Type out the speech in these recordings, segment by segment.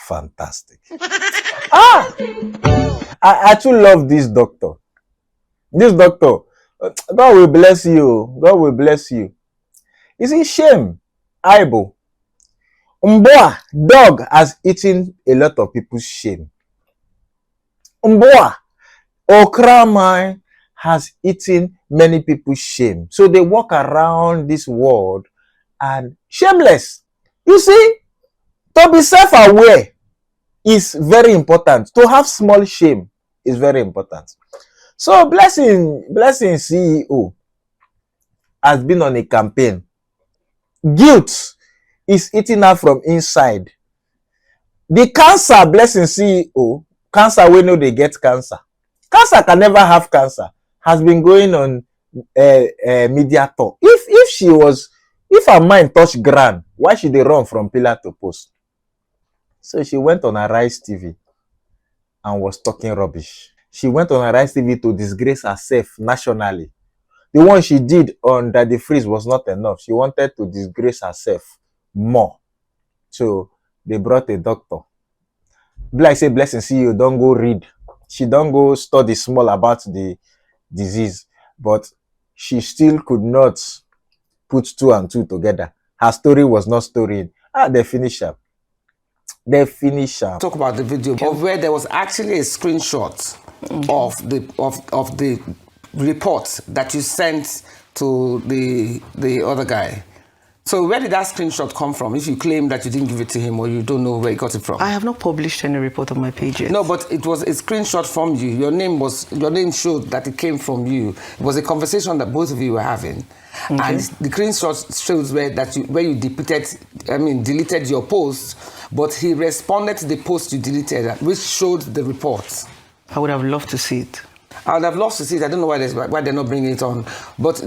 fantastic. I too love this doctor. This doctor, God will bless you. God will bless you. You see, shame, Aibo. Mboa, dog has eaten a lot of people's shame. Mboa, Okramai has eaten many people's shame. So they walk around this world and shameless. You see, to be self-aware is very important. To have small shame is very important. So Blessing CEO has been on a campaign. Guilt is eating her from inside. The cancer Blessing CEO, cancer we know they get cancer. Cancer can never have cancer. Has been going on media talk. If her mind touched ground, why should they run from pillar to post? So she went on Arise TV and was talking rubbish. She went on Arise TV to disgrace herself nationally. The one she did on Daddy Freeze was not enough. She wanted to disgrace herself more. So they brought a doctor. Like say Blessing CEO, don't go read. She don't go study small about the disease. But she still could not put 2 and 2 together. Her story was not storying. They finish her. They finish her. Talk about the video of where there was actually a screenshot of the report that you sent to the other guy. So where did that screenshot come from? If you claim that you didn't give it to him or you don't know where you got it from. I have not published any report on my page yet. No, but it was a screenshot from you. Your name showed that it came from you. It was a conversation that both of you were having. Okay. And the screenshot shows where you deleted your post, but he responded to the post you deleted, which showed the report. I would have loved to see it. I would have loved to see it. I don't know why they're not bringing it on. But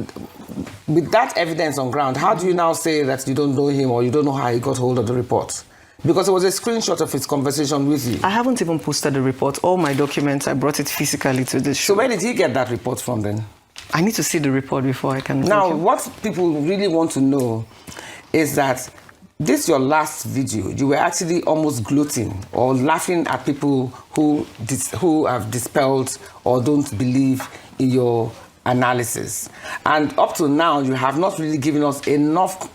with that evidence on ground, how do you now say that you don't know him or you don't know how he got hold of the report? Because it was a screenshot of his conversation with you. I haven't even posted the report. All my documents, I brought it physically to the show. So where did he get that report from then? I need to see the report before I can... Now, what people really want to know is that this your last video, you were actually almost gloating or laughing at people who have dispelled or don't believe in your analysis. And up to now, you have not really given us enough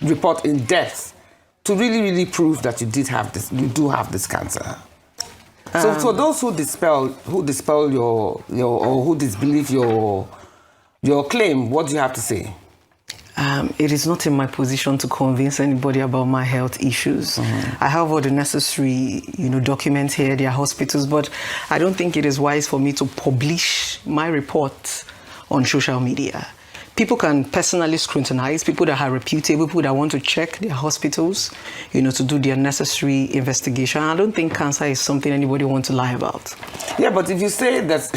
report in depth to really prove that you do have this cancer. So for those who dispel your or who disbelieve your claim, what do you have to say? It is not in my position to convince anybody about my health issues. I have all the necessary, documents here, their hospitals, but I don't think it is wise for me to publish my report on social media. People can personally scrutinize, people that are reputable, people that want to check their hospitals, to do their necessary investigation. I don't think cancer is something anybody wants to lie about. Yeah, but if you say that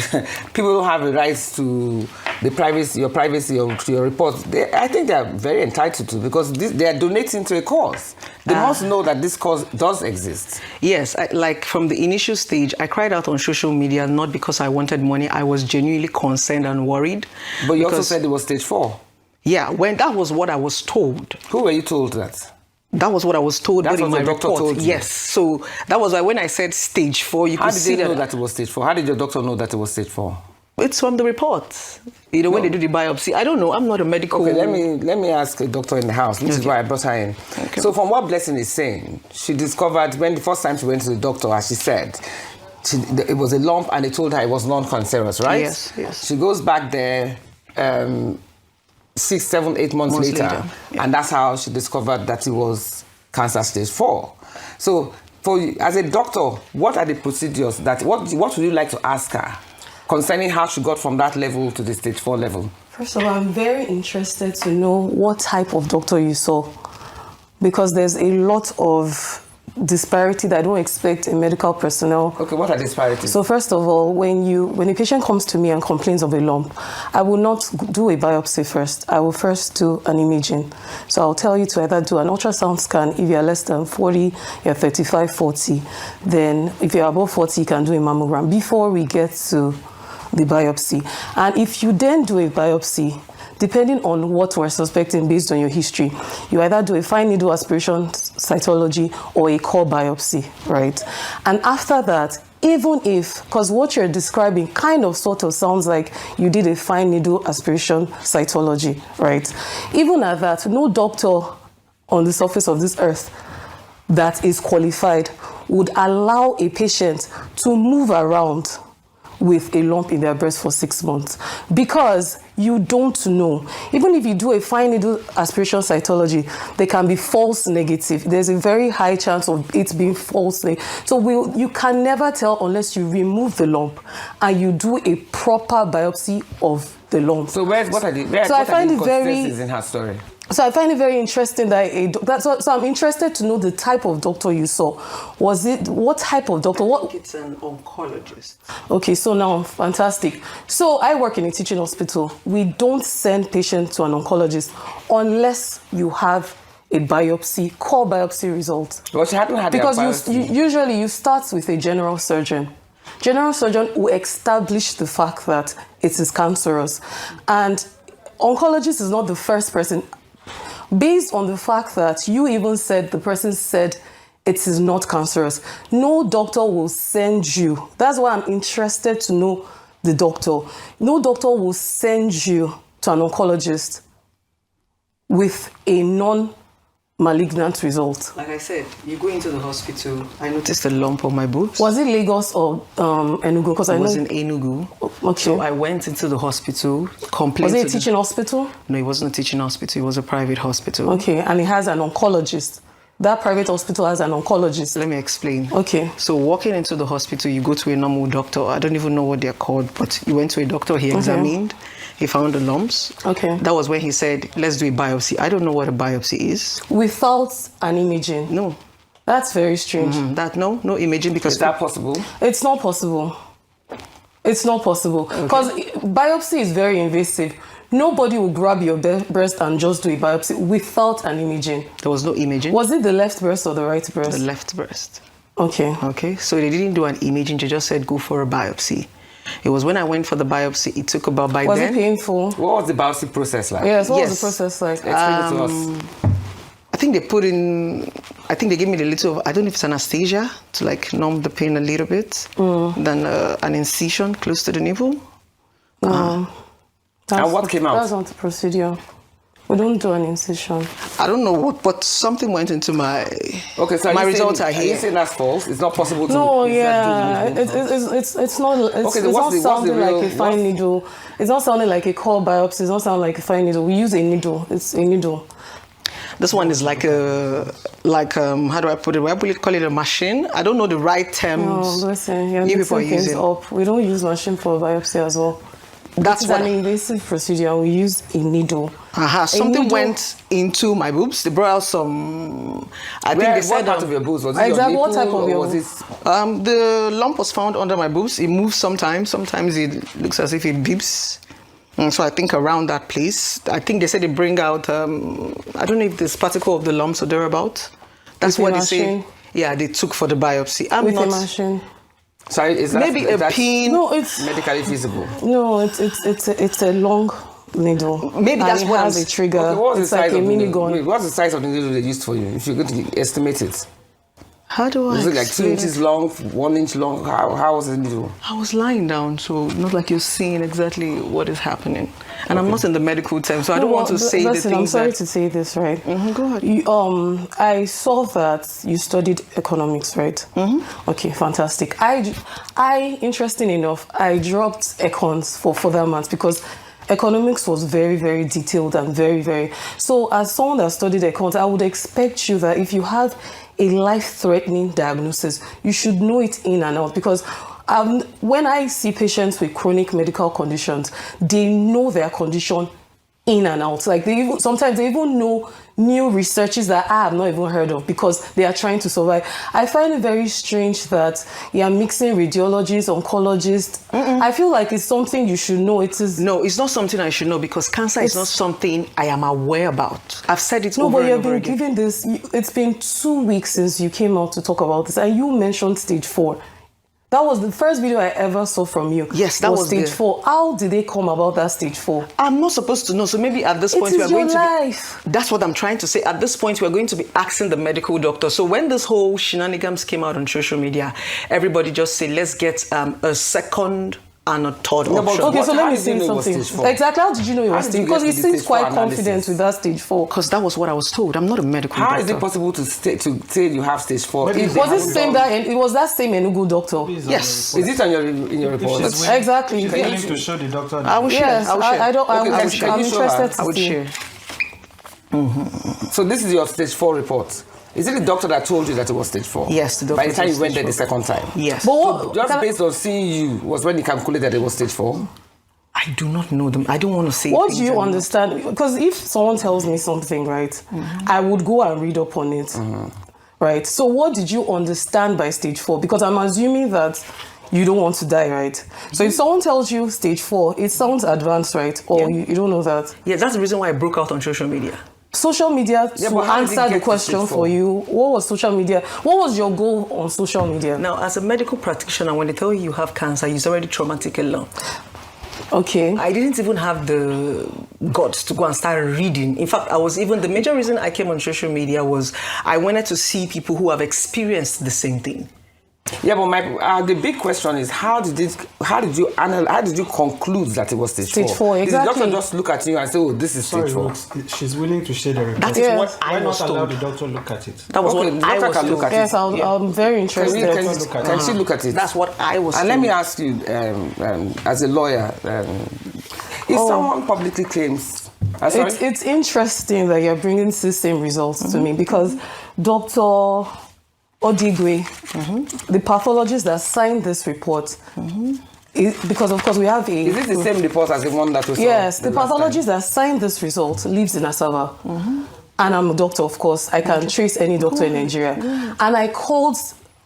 people don't have a right to your privacy or to your report, I think they are very entitled to, because they are donating to a cause. They must know that this cause does exist. Yes, like from the initial stage, I cried out on social media not because I wanted money. I was genuinely concerned and worried. But you also said it was stage 4. Yeah, when that was what I was told. Who were you told that? That was what I was told in my report. Told you. Yes, so that was why when I said stage 4, you could see that. How did they know that it was stage 4? How did your doctor know that it was stage 4? It's from the report. When they do the biopsy. I don't know. I'm not a medical... Okay, let me ask a doctor in the house, which is why I brought her in. Okay. So from what Blessing is saying, she discovered when the first time she went to the doctor, as she said, it was a lump and they told her it was non-cancerous, right? Yes. She goes back there 6, 7, 8 months later. Yeah. And that's how she discovered that it was cancer stage 4. So for you, as a doctor, what are the procedures what would you like to ask her concerning how she got from that level to the stage 4 level? First of all, I'm very interested to know what type of doctor you saw, because there's a lot of disparity that I don't expect in medical personnel. Okay, what are disparities? So first of all, when a patient comes to me and complains of a lump, I will not do a biopsy first. I will first do an imaging. So I'll tell you to either do an ultrasound scan if you're less than 40, you're 35, 40. Then if you're above 40, you can do a mammogram before we get to the biopsy. And if you then do a biopsy, depending on what we're suspecting based on your history, you either do a fine needle aspiration cytology or a core biopsy, right? And after that, even if, because what you're describing kind of sort of sounds like you did a fine needle aspiration cytology, right? Even at that, no doctor on the surface of this earth that is qualified would allow a patient to move around with a lump in their breast for 6 months, because you don't know. Even if you do a fine needle aspiration cytology, there can be false negative. There's a very high chance of it being false. So you can never tell unless you remove the lump and you do a proper biopsy of the lump. So what are the inconsistencies in her story? So I find it very interesting that so I'm interested to know the type of doctor you saw. What type of doctor? It's an oncologist. Okay, so now, fantastic. So I work in a teaching hospital. We don't send patients to an oncologist unless you have a biopsy, core biopsy result. Well, she hadn't had because usually you start with a general surgeon. General surgeon will establish the fact that it is cancerous, and oncologist is not the first person. Based on the fact that you even said the person said it is not cancerous, no doctor will send you. That's why I'm interested to know the doctor. No doctor will send you to an oncologist with a non-malignant result. Like I said, you go into the hospital, I noticed a lump on my boobs. Was it Lagos or Enugu? Because I was in Enugu. Okay. So I went into the hospital, complained. Was it a teaching hospital? No, it wasn't a teaching hospital. It was a private hospital. Okay, and it has an oncologist. That private hospital has an oncologist. Let me explain. Okay. So walking into the hospital, you go to a normal doctor. I don't even know what they're called, but you went to a doctor, he examined, he found the lumps. Okay. That was when he said, let's do a biopsy. I don't know what a biopsy is. Without an imaging? No. That's very strange. No imaging, because... Is that possible? It's not possible. It's not possible. Because biopsy is very invasive. Nobody will grab your breast and just do a biopsy without an imaging. There was no imaging. Was it the left breast or the right breast? The left breast. Okay. Okay, so they didn't do an imaging, they just said go for a biopsy. It was when I went for the biopsy, it took about Was it painful? What was the biopsy process like? Yes, what was the process like? Explain it to us. I think they gave me the little, I don't know if it's anesthesia to like numb the pain a little bit. Then an incision close to the nipple. And what came out? That's not the procedure. We don't do an incision. I don't know what, but something went into my... Okay, so my results are Are you here. saying that's false? It's not possible to... No, yeah, it's not. It's not sounding like a fine needle. It's not sounding like a core biopsy. It's not sounding like a fine needle. We use a needle. It's a needle. This one is like a, how do I put it? Why would you call it a machine? I don't know the right terms. No, listen, you're mixing things up. We don't use machine for biopsy as well. That's an invasive procedure. We use a needle. Something went into my boobs. They brought out some. I think they said what part of your boobs was it? Exactly. Your What type of your? was it? The lump was found under my boobs. It moves sometimes. Sometimes it looks as if it beeps. So I think around that place. I think they said they bring out. I don't know if this particle of the lumps or thereabout. That's what they say. Yeah, they took for the biopsy. With a machine. Sorry, is that maybe a pin? No, it's medically feasible. No, it's a long needle. Maybe that's and what it has a trigger. Okay, what's it's the size like a of mini gun. What's the size of the needle they used for you? If you're going to estimate it, how do I? Is it like 2 inches long, 1 inch long? How was the needle? I was lying down, so not like you're seeing exactly what is happening. And I'm not in the medical term, so I don't want to say the things. I'm sorry to say this, right? Go ahead. I saw that you studied economics, right? Okay, fantastic. Interesting enough, I dropped econs for further maths because economics was very, very detailed and very, very... So as someone that studied econs, I would expect you that if you have a life-threatening diagnosis, you should know it in and out, because when I see patients with chronic medical conditions, they know their condition in and out. Like sometimes they even know new researches that I have not even heard of because they are trying to survive. I find it very strange that you are mixing radiologists, oncologists. I feel like it's something you should know. No, it's not something I should know because cancer is not something I am aware about. I've said it over and over again. No, but you've been given this. It's been 2 weeks since you came out to talk about this, and you mentioned stage 4. That was the first video I ever saw from you. Yes, that was stage the- 4. How did they come about that stage 4? I'm not supposed to know. So maybe at this It point is we are your going to life. be, that's what I'm trying to say. At this point we are going to be asking the medical doctor. So when this whole shenanigans came out on social media, everybody just said, let's get a second and a third No, but option. Okay, so How let me did you say know it was something. stage 4? Exactly. How did you know it How was did stage? you Because get he to the seems stage 4 quite confident analysis? with that stage 4. Because that was what I was told. I'm not a medical How doctor. is it possible to say you have stage 4? Maybe if they Was it haven't same done- that? It was that same Enugu doctor. Yes. Is it on in your report? She's willing- Exactly. She's Yeah. willing to show the doctor. I will share. Yes, I will share. I don't. Okay, I'm can you show interested her? to I would see. share. So this is your stage 4 report. Is it the doctor that told you that it was stage 4? Yes, the doctor By the time said you went stage there the second time? Yes. But what? Just can I- based on seeing you was when you calculated that it was stage 4? I do not know them. I don't want to say What things do you I'm not- understand? Because if someone tells me something, right, I would go and read up on it, right? So what did you understand by stage 4? Because I'm assuming that you don't want to die, right? So if someone tells you stage 4, it sounds advanced, right? Or Yeah. you don't know that. Yeah, that's the reason why I broke out on social media. Social media, Yeah, to but how did it answer the get to question stage 4? for you, what was social media? What was your goal on social media? Now, as a medical practitioner, when they tell you have cancer, it's already traumatic alone. Okay. I didn't even have the guts to go and start reading. In fact, the major reason I came on social media was I wanted to see people who have experienced the same thing. Yeah, but the big question is how did you conclude that it was stage 4? Stage 4, Did the exactly. doctor just look at you and say, oh, this is Sorry, stage 4? Rooks, she's willing to share the report. That is Yes. what I Why was not allow told. the doctor to look at it? That was Okay, what the I doctor was can look told. at Yes, it. I'm very interested. Can she look at it? That's what I was And told. let me ask you, as a lawyer, if someone publicly claims... sorry? It's interesting that you're bringing the same results to me because Dr. Odigwe, the pathologist that signed this report, because of course we have a... Is this the same report as the one that we saw? Yes, the last time? pathologist that signed this result lives in Asaba. And I'm a doctor, of course. I can trace any doctor in Nigeria. And I called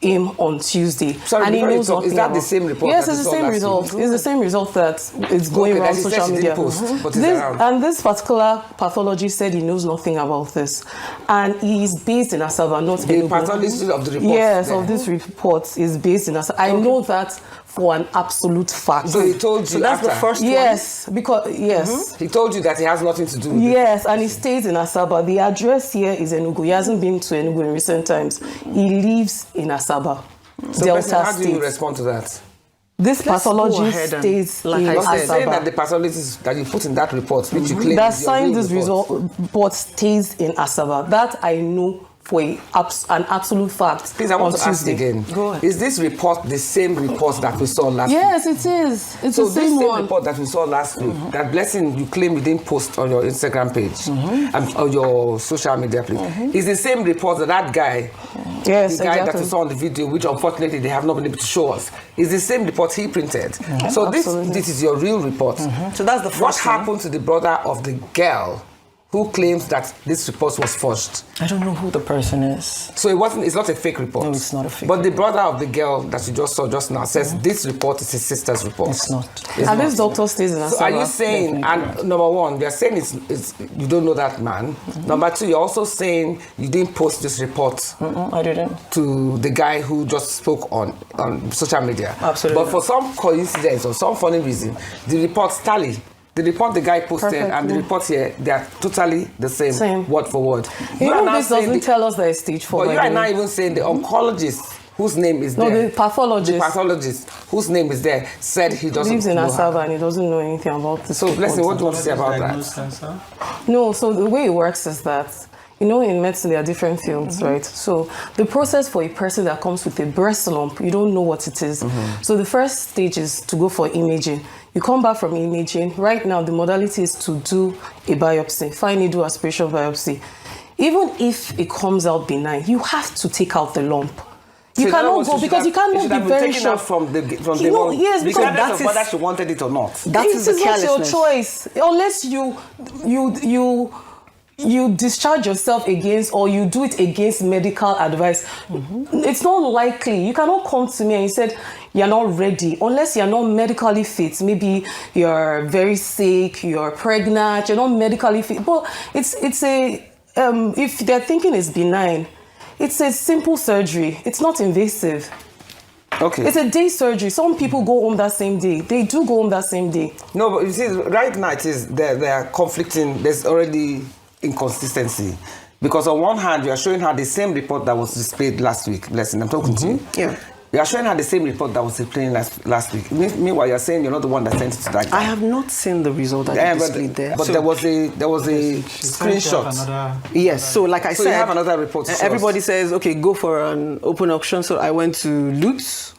him on Tuesday. Sorry, and he before you knows talk, nothing is that the about- same report Yes, that it's you the saw same last result. week? It's the same result that is going Okay, around that she said social she media. didn't post, but it's around. And this particular pathologist said he knows nothing about this. And he is based in Asaba, not The Enugu. pathologist of the report. Yes, there. of this report is based in Asaba. I know that for an absolute fact. So he told you So that's the after. first one. Yes, because yes. He told you that he has nothing to do with it. Yes, and he stays in Asaba. The address here is Enugu. He hasn't been to Enugu in recent times. He lives in Asaba, So Delta Bessie, how do you State. respond to that? This Let's go pathologist ahead and, stays like in I Because they're saying that Asaba. the pathologist that you put in that report, which you claim That is your signed real this report. report stays in Asaba. That I know for an absolute fact. Please, I want on to ask Tuesday. again. Go ahead. Is this report the same report that we saw last week? Yes, it is. It's So the this same same one. report that we saw last week, that blessing you claim you didn't post on your Instagram page and on your social media page, is the same report that that guy, Yes, the guy that exactly. we saw on the video, which unfortunately they have not been able to show us, is the same report he printed. So Absolutely. this is your real report. So that's the What first one. happened to the brother of the girl who claims that this report was forged? I don't know who the person is. So it's not a fake report. No, it's not a fake But the brother of the girl that you just saw just now says this report is his sister's report. It's not. It's And not. this doctor stays in Asaba. So are you saying, and number one, we are saying it's you don't know that man. Number two, you're also saying you didn't post this report I didn't. to the guy who just spoke on social media. Absolutely. But for some coincidence or some funny reason, the reports tally. The report the guy posted and the Perfectly. report here, they are totally the same, word for word. You are Even now this saying doesn't tell us that it's stage 4. but by you the are now way. even saying the oncologist whose name is No, there. the pathologist. The pathologist whose name is there said he doesn't lives in know her. Asaba and he doesn't know anything about this. So, Blessing, what do you want to say about Diagnosed that? cancer. No, so the way it works is that, you know, in medicine there are different fields, right? So the process for a person that comes with a breast lump, you don't know what it is. So the first stage is to go for imaging. You come back from imaging. Right now, the modality is to do a biopsy, fine needle aspiration biopsy. Even if it comes out benign, you have to take out the lump. So You in other cannot words, go you should because you have- cannot should be have been very taken sure. out from the You know, one. yes, because regardless that of is- whether she wanted it or not. That it is the is not your carelessness. choice unless you discharge yourself against or you do it against medical advice. It's not likely. You cannot come to me and you said you're not ready unless you're not medically fit. Maybe you're very sick, you're pregnant, you're not medically fit. But it's a if they're thinking it's benign, it's a simple surgery. It's not invasive. Okay. It's a day surgery. Some people go home that same day. They do go home that same day. No, but you see, right now it is they are conflicting. There's already inconsistency. Because on one hand, you are showing her the same report that was displayed last week. Blessing, I'm talking to you. Yeah. You are showing her the same report that was displayed last week. Meanwhile, you're saying you're not the one that sent it to that guy. I have not seen the result that you displayed there. But So- there was a She sent you screenshot. Yes, so like I So said, you have another report to show everybody us. says, okay, go for an open auction. So I went to Luke's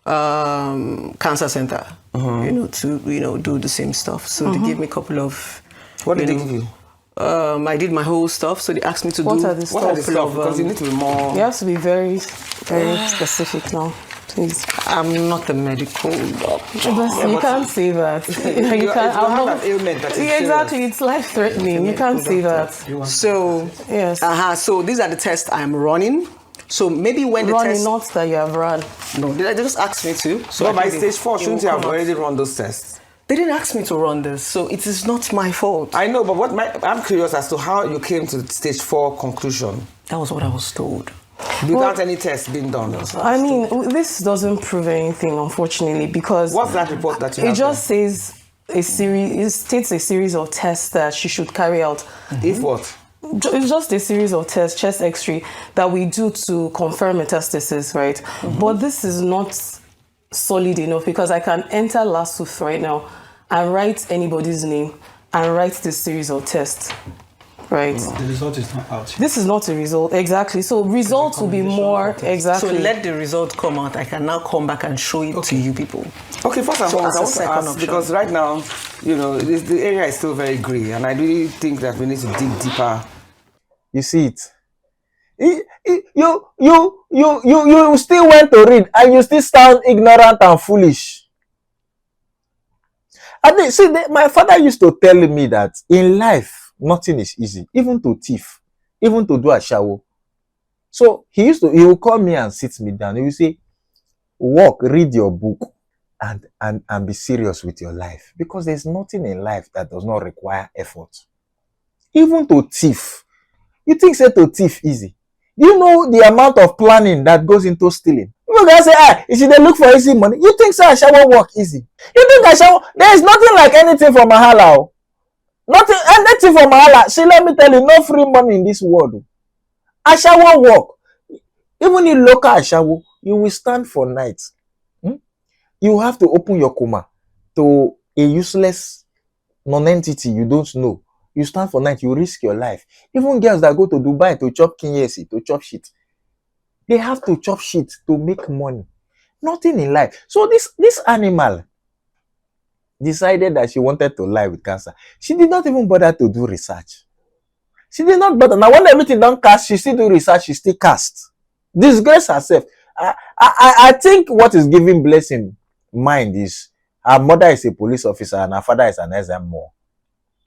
cancer center, to do the same stuff. So they gave me a couple of. What did they give you? I did my whole stuff, so they asked me to What do. are the What are the couple stuff? of, Because you need to be more. You have to be very, very specific now, please. I'm not a medical doctor. But you can't say that. You can't. You have an ailment that is Yeah, exactly. It's life-threatening. You can't say that. So Yes. so these are the tests I'm running. So maybe when the Running, test, not that you have run. no, they just asked me to. So So I by think stage 4, it shouldn't will you have come out. already run those tests? They didn't ask me to run this, so it is not my fault. I know, but I'm curious as to how you came to stage 4 conclusion That was what I was told. without any tests being done. I mean, this doesn't prove anything, unfortunately, because What's that report that you have? it just says it states a series of tests that she should carry out. If what? It's just a series of tests, chest X-ray, that we do to confirm metastasis, right? But this is not solid enough because I can enter LASUF right now and write anybody's name and write this series of tests, right? The result is not out. This is not a result, exactly. So results will be more, So exactly. let the result come out. I can now come back and show it to you people. Okay, first and So foremost, as I a want to second ask, option. because right now, the area is still very grey, and I really think that we need to dig deeper. You see it. You still went to read and you still sound ignorant and foolish. I mean, see, my father used to tell me that in life, nothing is easy, even to thief, even to do a shower. So he will call me and sit me down. He will say, walk, read your book, and be serious with your life. Because there's nothing in life that does not require effort. Even to thief. You think say to thief easy? You know the amount of planning that goes into stealing. People gonna say, you should look for easy money. You think say I shower work easy? You think I shower? There is nothing like anything for Mahala. Nothing, anything for Mahala. See, let me tell you, no free money in this world. I shower work. Even in local Ashawo, you will stand for nights. You have to open your coma to a useless non-entity you don't know. You stand for night, you risk your life. Even girls that go to Dubai to chop kinyesi, to chop shit, they have to chop shit to make money. Nothing in life. So this animal decided that she wanted to lie with cancer. She did not even bother to do research. She did not bother. Now when everything done cast, she still do research, she still cast. Disgrace herself. I think what is giving Blessing mind is her mother is a police officer and her father is an SMO.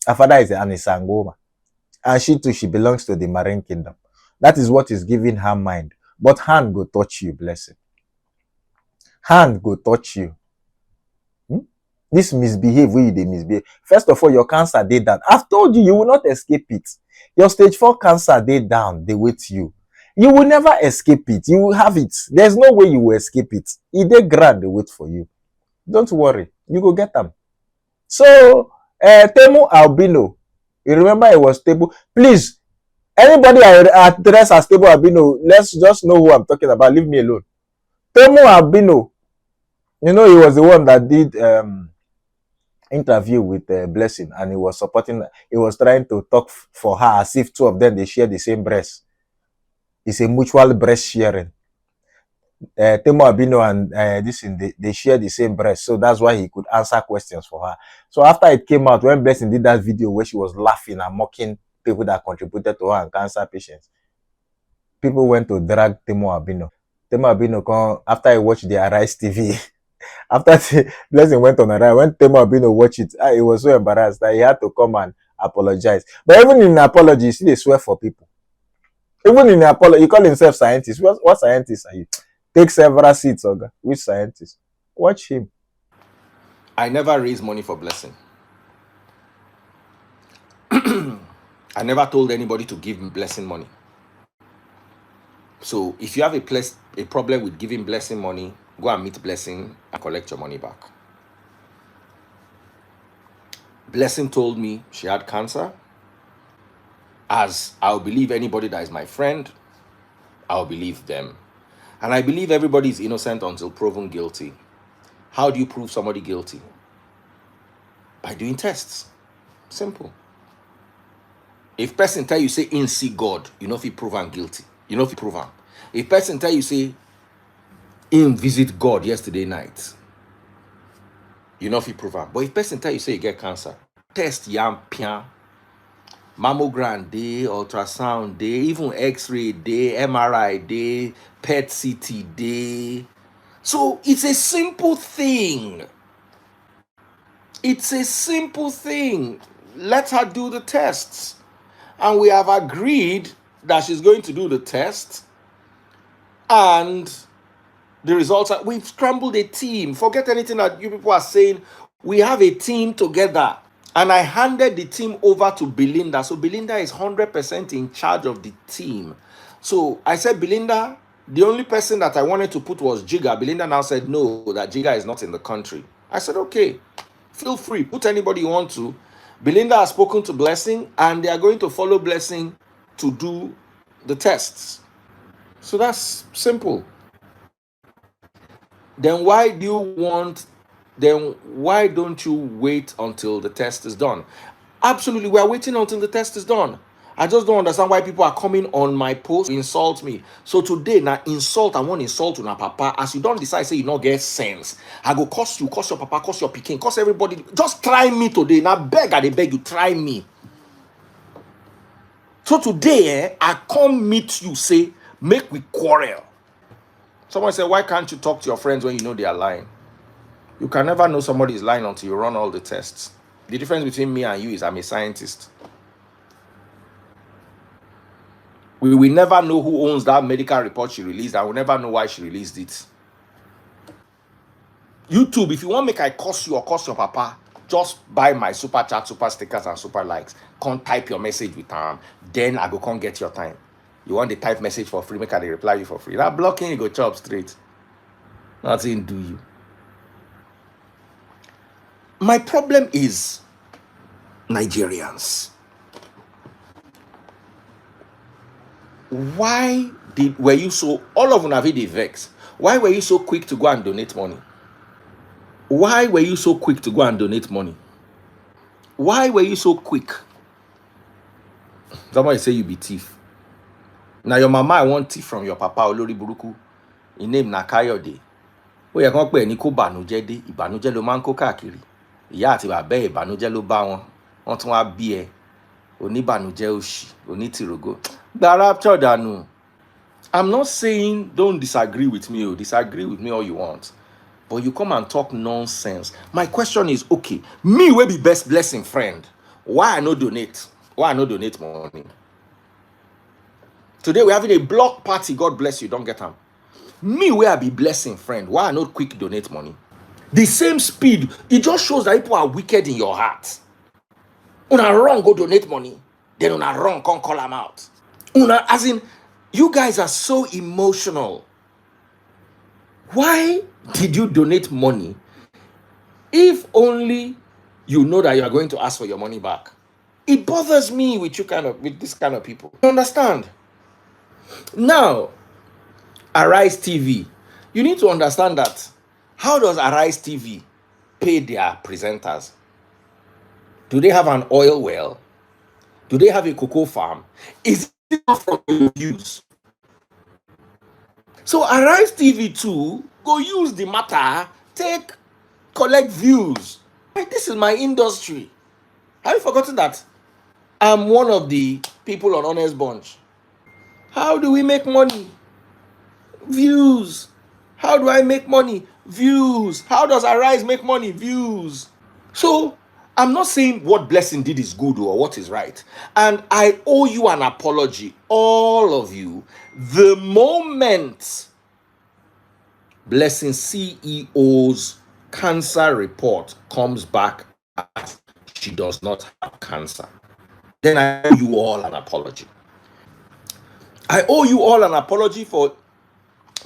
Her father is an Isangoma. And she too, she belongs to the Marine Kingdom. That is what is giving her mind. But hand go touch you, Blessing. Hand go touch you. This misbehave, where they misbehave. First of all, your cancer, they down. I've told you, you will not escape it. Your stage 4 cancer, they down. They wait you. You will never escape it. You will have it. There's no way you will escape it. If they grant, they wait for you. Don't worry. You go get them. So, Temu Albino. You remember it was Temu. Please, anybody I address as Temu Albino, let's just know who I'm talking about. Leave me alone. Temu Albino. You know, he was the one that did interview with Blessing, and he was supporting, he was trying to talk for her as if two of them, they share the same breast. It's a mutual breast sharing. Temo Abino and they share the same breast, so that's why he could answer questions for her. So after it came out, when Blessing did that video where she was laughing and mocking people that contributed to her and cancer patients, people went to drag Temo Abino. Temo Abino, after he watched the Arise TV, after Blessing went on Arise, when Temo Abino watched it, he was so embarrassed that he had to come and apologize. But even in apology, you see, they swear for people. Even in apology, he call himself scientist. What scientist are you? Take several seats, Oga. Which scientist? Watch him. I never raised money for Blessing. I never told anybody to give Blessing money. So if you have a problem with giving Blessing money, go and meet Blessing and collect your money back. Blessing told me she had cancer. As I'll believe anybody that is my friend, I'll believe them. And I believe everybody is innocent until proven guilty. How do you prove somebody guilty? By doing tests. Simple. If person tell you say in see God, you know if he prove am guilty. You know if he prove am. If person tell you say in visit God yesterday night, you know if he prove am. But if person tell you say you get cancer, test yam pian, mammogram day, ultrasound day, even X-ray day, MRI day, PET CT day. So it's a simple thing. It's a simple thing. Let her do the tests. And we have agreed that she's going to do the test. And the results are, we've scrambled a team. Forget anything that you people are saying. We have a team together. And I handed the team over to Belinda. So Belinda is 100% in charge of the team. So I said, Belinda, the only person that I wanted to put was Jiga. Belinda now said, no, that Jiga is not in the country. I said, okay, feel free. Put anybody you want to. Belinda has spoken to Blessing, and they are going to follow Blessing to do the tests. So that's simple. Then why don't you wait until the test is done? Absolutely, we are waiting until the test is done. I just don't understand why people are coming on my post to insult me. So today, now insult, I want insult to my papa. As you don't decide, say you not get sense. I go curse you, curse your papa, curse your pikin, curse everybody. Just try me today. Now beg, I beg you, try me. So today, I come meet you, say, make we quarrel. Someone said, why can't you talk to your friends when you know they are lying? You can never know somebody is lying until you run all the tests. The difference between me and you is I'm a scientist. We will never know who owns that medical report she released. I will never know why she released it. YouTube, if you want to make I curse you or curse your papa, just buy my super chat, super stickers, and super likes. Come type your message with them. Then I go come get your time. You want the type message for free, make I reply you for free. That blocking, you go chop straight. Nothing do you. My problem is Nigerians. Why were you so, all of them have the vex? Why were you so quick to go and donate money? Why were you so quick to go and donate money? Why were you so quick? Somebody say you be thief. Now your mama, I want thief from your papa, Olori Buruku. His name na Kayode. Ó yẹ kán pè ní kó bànújẹ́ dé, ìbànújẹ́ ló máa ń kó káàkiri. Ìyá àti bàbá ẹ̀ ìbànújẹ́ ló bá wọn. Wọ́n tún wá bí ẹ. Oníbànújẹ́ òṣì, onítìrógó. Gba rapture dànù. I'm not saying don't disagree with me or disagree with me all you want. But you come and talk nonsense. My question is, okay, me will be best blessing friend. Why I no donate? Why I no donate money? Today we're having a block party. God bless you. Don't get them. Me where I be blessing friend. Why I not quick donate money? The same speed. It just shows that people are wicked in your heart. Una wrong go donate money. Then una wrong can't call them out. Una, as in, you guys are so emotional. Why did you donate money if only you know that you are going to ask for your money back? It bothers me with this kind of people. You understand? Now, Arise TV, you need to understand that. How does Arise TV pay their presenters? Do they have an oil well? Do they have a cocoa farm? Is it not from your views? So Arise TV too, go use the matter, collect views. This is my industry. Have you forgotten that I'm one of the people on Honest Bunch? How do we make money? Views. How do I make money? Views. How does Arise make money? Views. So I'm not saying what Blessing did is good or what is right. And I owe you an apology, all of you. The moment Blessing CEO's cancer report comes back as she does not have cancer, then I owe you all an apology. I owe you all an apology for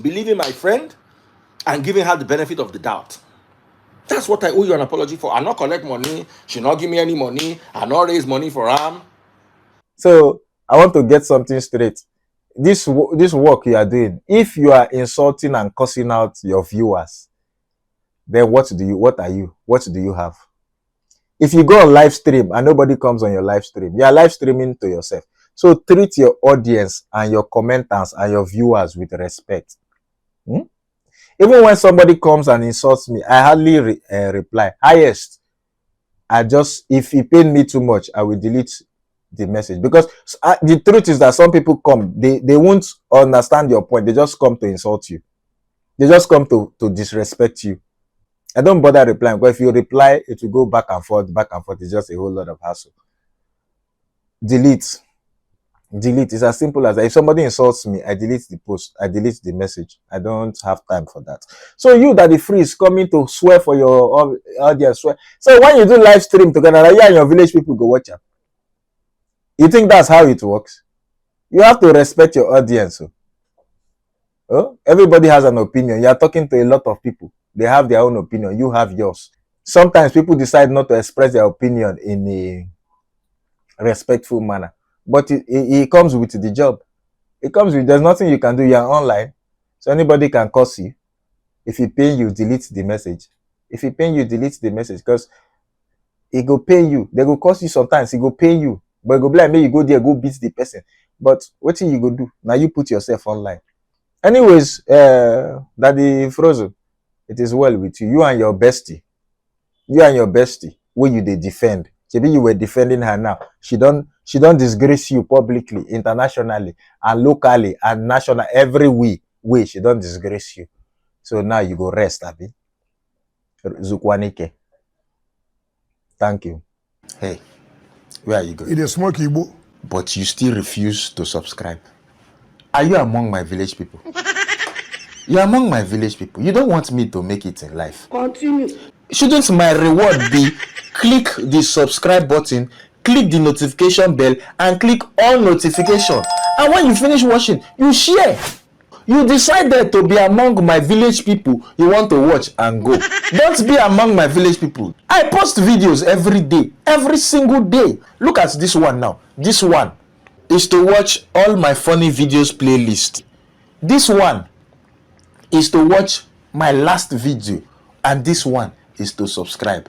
believing my friend. and giving her the benefit of the doubt. That's what I owe you an apology for. I not collect money. She not give me any money. I not raise money for her. So I want to get something straight. This work you are doing, if you are insulting and cussing out your viewers, then what do you have? If you go on live stream and nobody comes on your live stream, you are live streaming to yourself. So treat your audience and your commenters and your viewers with respect. Even when somebody comes and insults me, I hardly reply. Highest, if he paid me too much, I will delete the message. Because the truth is that some people come, they won't understand your point. They just come to insult you. They just come to disrespect you. I don't bother replying, because if you reply, it will go back and forth, back and forth. It's just a whole lot of hassle. Delete. It's as simple as that. If somebody insults me, I delete the post, I delete the message. I don't have time for that. So you that the free is coming to swear for your audience, swear. So when you do live stream together, you and your village people go watch them. You think that's how it works? You have to respect your audience. Oh? Everybody has an opinion. You are talking to a lot of people. They have their own opinion. You have yours. Sometimes people decide not to express their opinion in a respectful manner. But it comes with the job. It comes with, there's nothing you can do. You're online. So anybody can curse you. If he pay you, delete the message. If he pay you, delete the message. Because he go pay you. They go curse you sometimes. He go pay you. But go be like, maybe you go there, go beat the person. But what you go do? Now you put yourself online. Anyways, Daddy Frozen, it is well with you. You and your bestie. Where you they defend. Maybe you were defending her now. She don't disgrace you publicly, internationally, and locally, and national, every way she don't disgrace you. So now you go rest, Abi. Zukwanike. Thank you. Hey, where are you going? It is smoke Igbo. But you still refuse to subscribe. Are you among my village people? You're among my village people. You don't want me to make it in life. Continue. Shouldn't my reward be click the subscribe button, click the notification bell, and click all notification? And when you finish watching, you share. You decided to be among my village people you want to watch and go. Don't be among my village people. I post videos every day, every single day. Look at this one now. This one is to watch all my funny videos playlist. This one is to watch my last video. And this one is to subscribe.